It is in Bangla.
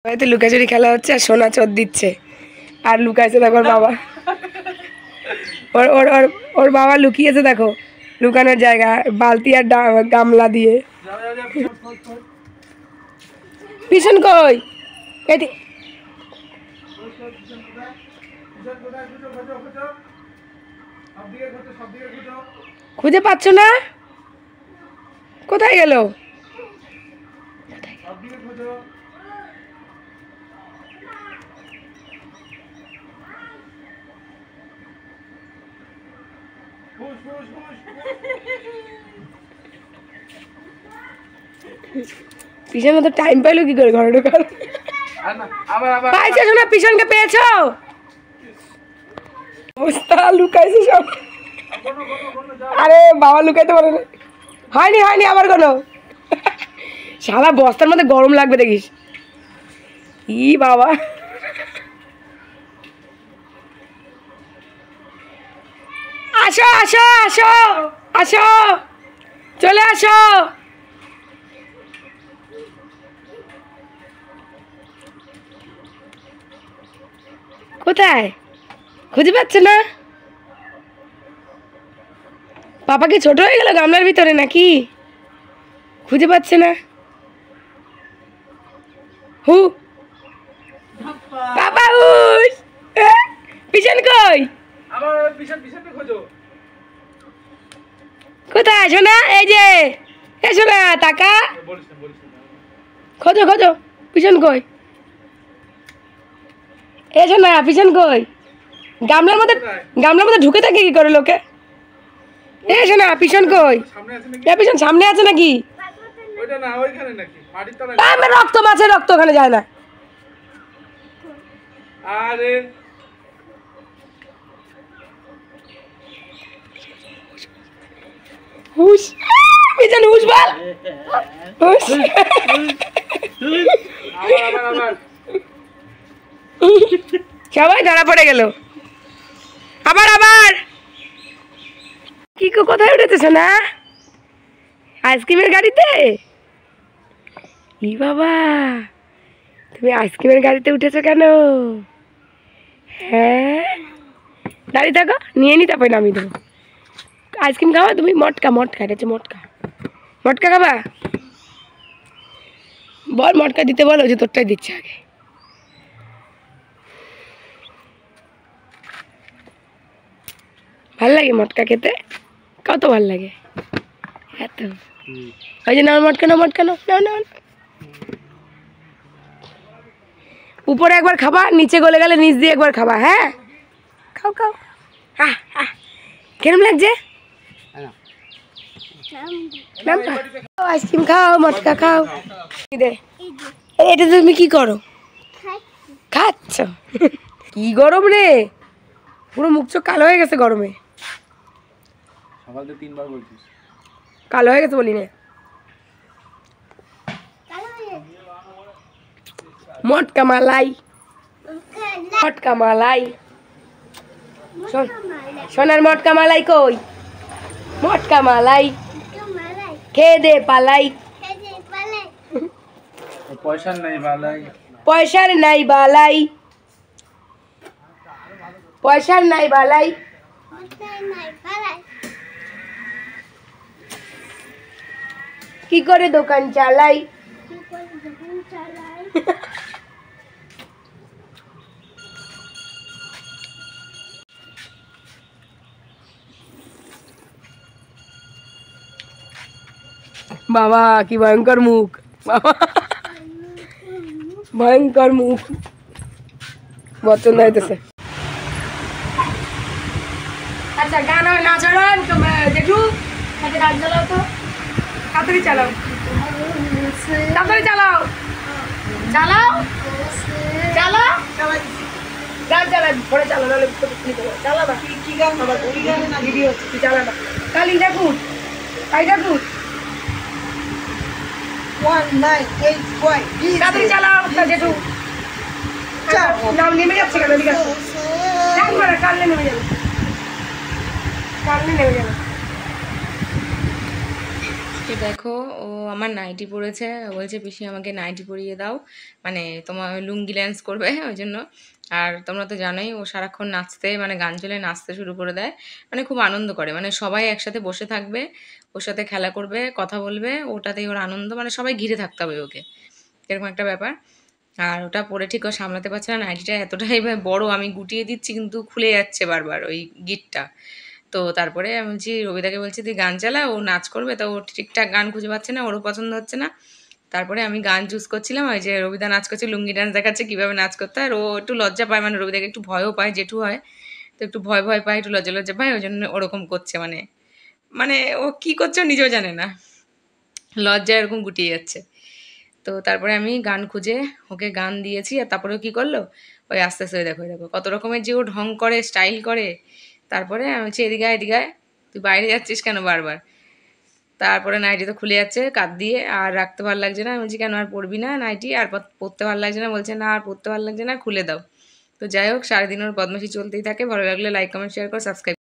হয়তো লুকাচুরি খেলা হচ্ছে আর সোনা চোর দিচ্ছে আর লুকাইছে দেখো ওর বাবা ওর ওর ওর ওর বাবা লুকিয়েছে দেখো লুকানোর জায়গা বালতি আর গামলা দিয়ে পিছন কই খুঁজে পাচ্ছ না কোথায় গেল পিছনে তো টাইম পাইলো কি করে ঘরে ঢোকার পাইছো শোনা পিছনকে পেয়েছো অবস্থা লুকাইছে সব আরে বাবা লুকাইতে পারে না হয়নি হয়নি আবার কোনো শালা বস্তার মধ্যে গরম লাগবে দেখিস ই বাবা আসো আসো আসো আসো চলে আসো কোথায় খুঁজে পাচ্ছে না পাপা কি ছোট হয়ে গেল গামলার ভিতরে নাকি খুঁজে পাচ্ছে না হু পাপা হুস পিছন কই কোথায় শোনা এই যে এসো না টাকা খোঁজো খোঁজো পিছন কই এসো না পিছন কই গামলার মধ্যে ঢুকে থাকে কি করে লোকে এসো না পিছন কই পিছন সামনে আছে নাকি রক্ত মাছের রক্ত ওখানে যায় না আরে হুশ পিছন হুশ বল হুশ সবাই ধরা পড়ে গেল আবার আবার কি কোথায় উঠেছে না আইসক্রিমের গাড়িতে ই বাবা তুমি আইসক্রিমের গাড়িতে উঠেছো কেন হ্যাঁ দাঁড়িয়ে থাকো নিয়ে নি তারপরে নামিয়ে দেবো আইসক্রিম খাওয়া তুমি মটকা মটকা এটা হচ্ছে মটকা মটকা খাবা বল মটকা দিতে বলো যে তোরটাই দিচ্ছে আগে ভাল লাগে মটকা খেতে কত ভাল লাগে এত ওই যে নাও মটকা নাও মটকা নাও নাও নাও উপরে একবার খাবা নিচে গলে গেলে নিচ দিয়ে একবার খাবা হ্যাঁ খাও খাও কেমন লাগছে আইসক্রিম খাও মটকা খাও এটা তুমি কি করো খাচ্ছ কি গরম রে পুরো মুখ চোখ কালো হয়ে গেছে গরমে কালো হয়ে গেছে বলি না মটকা মালাই মটকা মালাই সোনার মটকা মালাই কই মটকা মালাই খেয়ে দে পালাই পয়সার নাই বালাই পয়সার নাই বালাই পয়সার নাই বালাই কি করে দোকান চালাই বাবা কি ভয়ঙ্কর মুখ বাবা ভয়ঙ্কর মুখ বচন হইতেছে আচ্ছা গান হয় না চড়ান তো দেখু হাতে গান চালাও তো তাড়াতাড়ি চালাও তাড়াতাড়ি চালাও চালাও চালাও গান চালা পরে চালা নাহলে চালা না কি গান আমার ওই গানে না ভিডিও হচ্ছে তুই চালা না কালি দেখুন কাই দেখুন 1985 তাড়াতাড়ি চালাও তা জেঠু নাম নেমে যাচ্ছে কেন ঠিক আছে একবার কালনে নেমে যাবে কালনে নেমে যাবে তো দেখো, ও আমার নাইটি পরেছে, বলছে পিসি আমাকে নাইটি পরিয়ে দাও, মানে তোমার লুঙ্গি ল্যান্স করবে ওই জন্য। আর তোমরা তো জানোই ও সারাক্ষণ নাচতে, মানে গান চলে নাচতে শুরু করে দেয়, মানে খুব আনন্দ করে, মানে সবাই একসাথে বসে থাকবে, ওর সাথে খেলা করবে, কথা বলবে, ওটাতেই ওর আনন্দ, মানে সবাই ঘিরে থাকতে হবে ওকে, এরকম একটা ব্যাপার। আর ওটা পরে ঠিক ও সামলাতে পারছে না, নাইটিটা এতটাই বড়, আমি গুটিয়ে দিচ্ছি কিন্তু খুলে যাচ্ছে বারবার ওই গিটটা। তো তারপরে আমি বলছি, রবিদাকে বলছি তুই গান চালা, ও নাচ করবে, তো ও ঠিকঠাক গান খুঁজে পাচ্ছে না, ওরও পছন্দ হচ্ছে না। তারপরে আমি গান চুজ করছিলাম, ওই যে রবিদা নাচ করছে, লুঙ্গি ডান্স দেখাচ্ছে কীভাবে নাচ করতে হয়, আর ও একটু লজ্জা পায়, মানে রবিদাকে একটু ভয়ও পায়, জেঠু হয়, তো একটু ভয় ভয় পায়, একটু লজ্জা লজ্জা পায়, ওই জন্য ওরকম করছে, মানে মানে ও কী করছে ও নিজেও জানে না, লজ্জায় এরকম গুটিয়ে যাচ্ছে। তো তারপরে আমি গান খুঁজে ওকে গান দিয়েছি, আর তারপরে ও কী করলো, ওই আস্তে আস্তে দেখো দেখো কত রকমের যে ও ঢং করে, স্টাইল করে। তারপরে আমি বলছি এদিকে আয়, এদিকে আয়, তুই বাইরে যাচ্ছিস কেন বারবার। তারপরে নাইটি তো খুলে যাচ্ছে কাঁধ দিয়ে, আর রাখতে ভালো লাগছে না, আমি বলছি কেন আর পরবি না নাইটি, আর পরতে ভালো লাগছে না, বলছে না আর পরতে ভালো লাগছে না, খুলে দাও। তো যাই হোক, সারাদিন ওর বদমাশি চলতেই থাকে। ভালো লাগলে লাইক কমেন্ট শেয়ার করে সাবস্ক্রাইব।